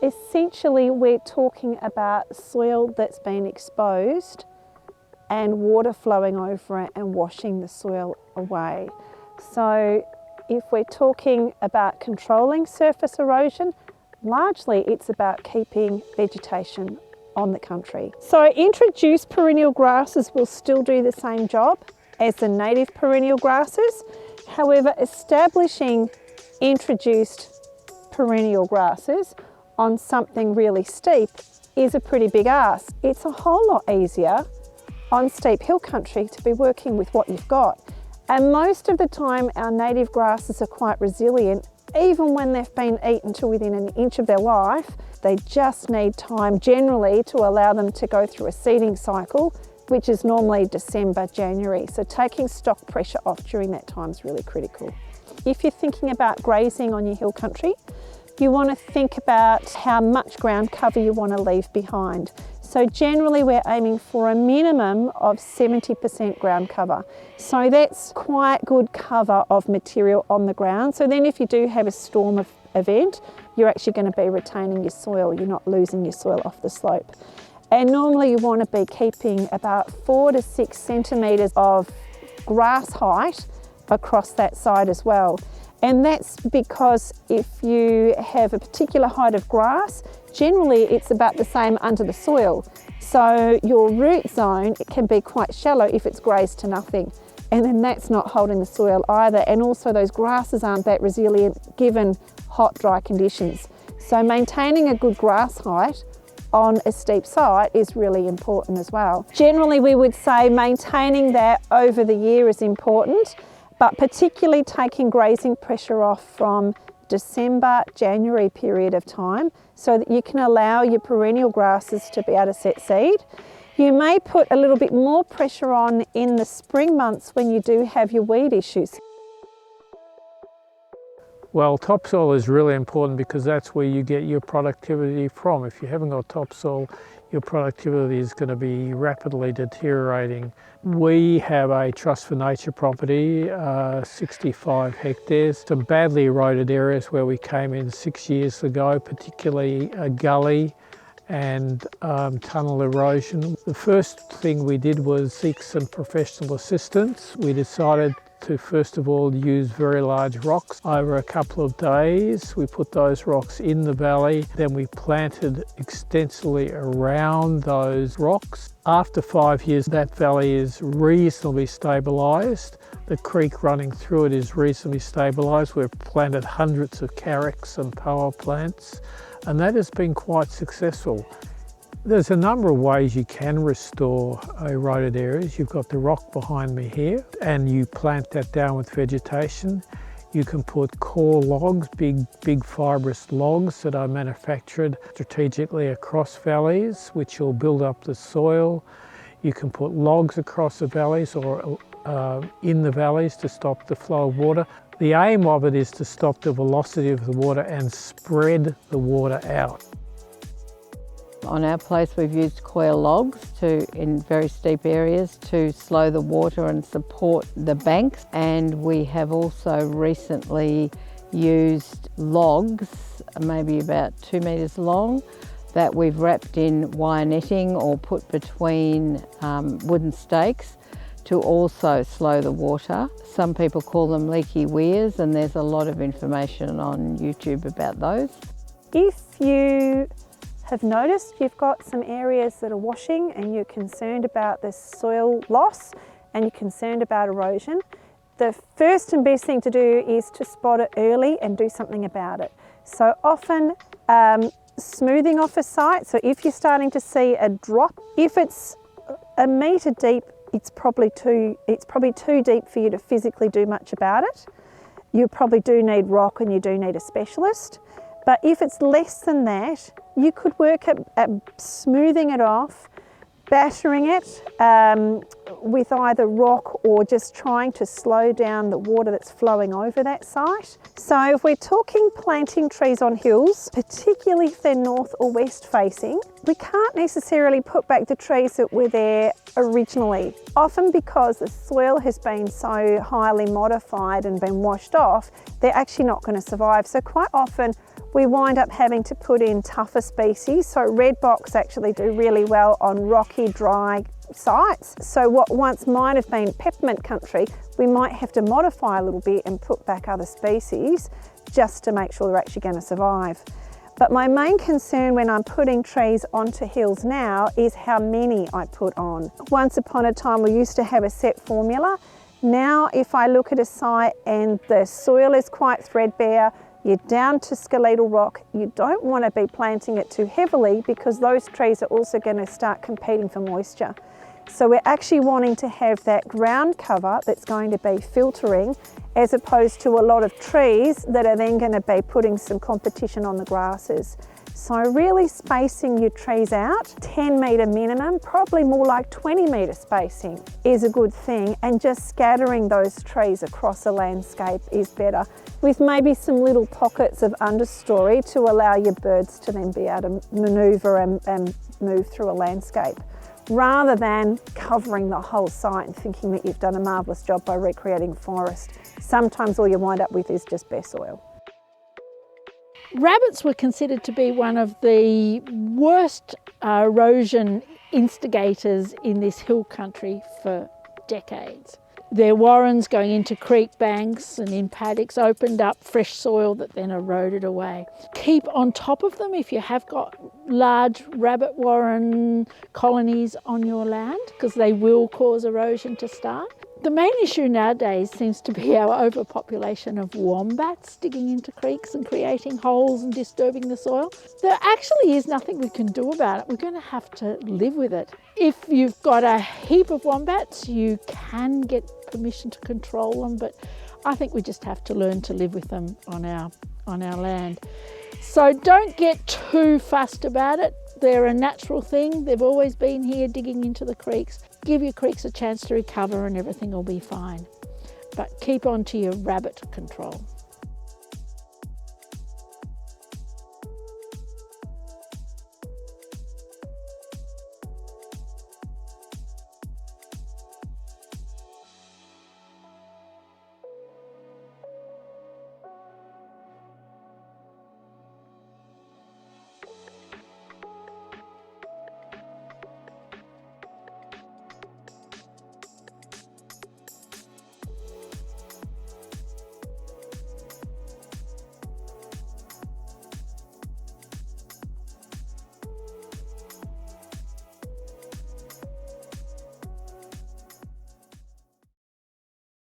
essentially we're talking about soil that's been exposed and water flowing over it and washing the soil away. So if we're talking about controlling surface erosion, largely it's about keeping vegetation on the country. So introduced perennial grasses will still do the same job as the native perennial grasses. However, establishing introduced perennial grasses on something really steep is a pretty big ask. It's a whole lot easier on steep hill country to be working with what you've got. And most of the time our native grasses are quite resilient, even when they've been eaten to within an inch of their life. They just need time generally to allow them to go through a seeding cycle, which is normally December, January. So taking stock pressure off during that time is really critical. If you're thinking about grazing on your hill country, you want to think about how much ground cover you want to leave behind. So generally we're aiming for a minimum of 70% ground cover. So that's quite good cover of material on the ground. So then if you do have a storm event, you're actually going to be retaining your soil. You're not losing your soil off the slope. And normally you want to be keeping about 4 to 6 centimetres of grass height across that side as well. And that's because if you have a particular height of grass, generally it's about the same under the soil. So your root zone, it can be quite shallow if it's grazed to nothing. And then that's not holding the soil either. And also those grasses aren't that resilient given hot, dry conditions. So maintaining a good grass height on a steep site is really important as well. Generally, we would say maintaining that over the year is important, but particularly taking grazing pressure off from December, January period of time so that you can allow your perennial grasses to be able to set seed. You may put a little bit more pressure on in the spring months when you do have your weed issues. Well, topsoil is really important because that's where you get your productivity from. If you haven't got topsoil, your productivity is going to be rapidly deteriorating. We have a Trust for Nature property, 65 hectares, some badly eroded areas where we came in 6 years ago, particularly a gully and tunnel erosion. The first thing we did was seek some professional assistance. We decided to first of all use very large rocks. Over a couple of days we put those rocks in the valley, then we planted extensively around those rocks. After 5 years that valley is reasonably stabilised. The creek running through it is reasonably stabilised. We've planted hundreds of carex and poa plants and that has been quite successful. There's a number of ways you can restore eroded areas. You've got the rock behind me here and you plant that down with vegetation. You can put core logs, big fibrous logs that are manufactured strategically across valleys, which will build up the soil. You can put logs across the valleys or in the valleys to stop the flow of water. The aim of it is to stop the velocity of the water and spread the water out. On our place we've used coir logs in very steep areas to slow the water and support the banks, and we have also recently used logs, maybe about 2 metres long, that we've wrapped in wire netting or put between wooden stakes to also slow the water. Some people call them leaky weirs and there's a lot of information on YouTube about those. If you have noticed you've got some areas that are washing and you're concerned about the soil loss and you're concerned about erosion, the first and best thing to do is to spot it early and do something about it. So often smoothing off a site, so if you're starting to see a drop, if it's a metre deep, it's probably too deep for you to physically do much about it. You probably do need rock and you do need a specialist. But if it's less than that, you could work at smoothing it off, battering it, with either rock or just trying to slow down the water that's flowing over that site. So if we're talking planting trees on hills, particularly if they're north or west facing, we can't necessarily put back the trees that were there originally. Often because the soil has been so highly modified and been washed off, they're actually not going to survive. So quite often we wind up having to put in tougher species. So red box actually do really well on rocky, dry sites. So what once might have been peppermint country, we might have to modify a little bit and put back other species just to make sure they're actually going to survive. But my main concern when I'm putting trees onto hills now is how many I put on. Once upon a time we used to have a set formula. Now if I look at a site and the soil is quite threadbare, you're down to skeletal rock, you don't want to be planting it too heavily because those trees are also going to start competing for moisture. So we're actually wanting to have that ground cover that's going to be filtering, as opposed to a lot of trees that are then going to be putting some competition on the grasses. So really spacing your trees out, 10 metre minimum, probably more like 20 metre spacing is a good thing, and just scattering those trees across a landscape is better, with maybe some little pockets of understory to allow your birds to then be able to manoeuvre and move through a landscape, rather than covering the whole site and thinking that you've done a marvellous job by recreating forest. Sometimes all you wind up with is just bare soil. Rabbits were considered to be one of the worst erosion instigators in this hill country for decades. Their warrens going into creek banks and in paddocks opened up fresh soil that then eroded away. Keep on top of them if you have got large rabbit warren colonies on your land, because they will cause erosion to start. The main issue nowadays seems to be our overpopulation of wombats digging into creeks and creating holes and disturbing the soil. There actually is nothing we can do about it. We're going to have to live with it. If you've got a heap of wombats, you can get permission to control them, but I think we just have to learn to live with them on our land. So don't get too fussed about it. They're a natural thing. They've always been here digging into the creeks. Give your creeks a chance to recover and everything will be fine. But keep on to your rabbit control.